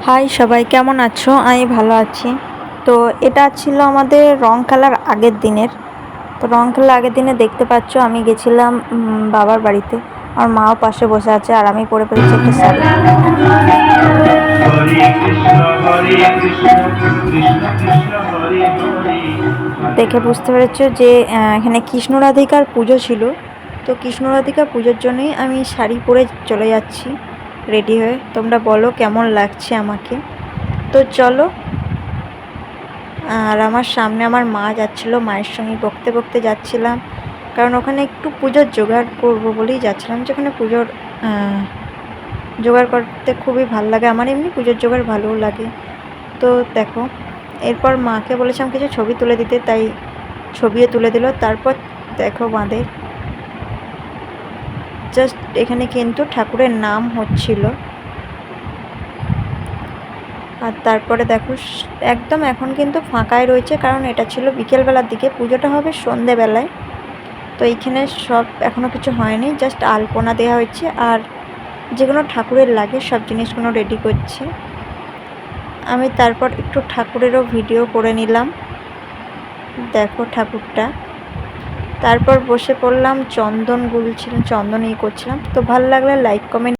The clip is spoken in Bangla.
হাই সবাই, কেমন আছো? আমি ভালো আছি। তো এটা ছিল আমাদের রং খেলার আগের দিনের। তো রং খেলার আগের দিনে দেখতে পাচ্ছ আমি গেছিলাম বাবার বাড়িতে। আমার মাও পাশে বসে আছে আর আমি পরে ফেলেছি একটা শাড়ি। দেখে বুঝতে পেরেছ যে এখানে কৃষ্ণ রাধিকার পুজো ছিল। তো কৃষ্ণ রাধিকার পুজোর জন্যই আমি শাড়ি পরে চলে যাচ্ছি রেডি হয়ে। তোমরা বলো কেমন লাগছে আমাকে। তো চলো। আর আমার সামনে আমার মা যাচ্ছিল, মায়ের সঙ্গে বকতে বকতে যাচ্ছিলাম, কারণ ওখানে একটু পুজোর জোগাড় করবো বলেই যাচ্ছিলাম। যেখানে পুজোর জোগাড় করতে খুবই ভালো লাগে, আমার এমনি পুজোর জোগাড় ভালোও লাগে। তো দেখো, এরপর মাকে বলেছিলাম কিছু ছবি তুলে দিতে, তাই ছবিও তুলে দিল। তারপর দেখো বাঁধে জাস্ট এখানে কিন্তু ঠাকুরের নাম হচ্ছিল। আর তারপরে দেখো একদম এখন কিন্তু ফাঁকাই রয়েছে, কারণ এটা ছিল বিকেলবেলার দিকে, পুজোটা হবে সন্ধেবেলায়। তো এইখানে সব এখনও কিছু হয়নি, জাস্ট আলপনা দেওয়া হয়েছে আর যেগুলো ঠাকুরের লাগে সব জিনিসগুলো রেডি করছি আমি। তারপর একটু ঠাকুরেরও ভিডিও করে নিলাম, দেখো ঠাকুরটা। তারপর বসে পড়লাম, চন্দন গুলছিলাম, চন্দন করছিলাম। তো ভালো লাগলে লাইক কমেন্ট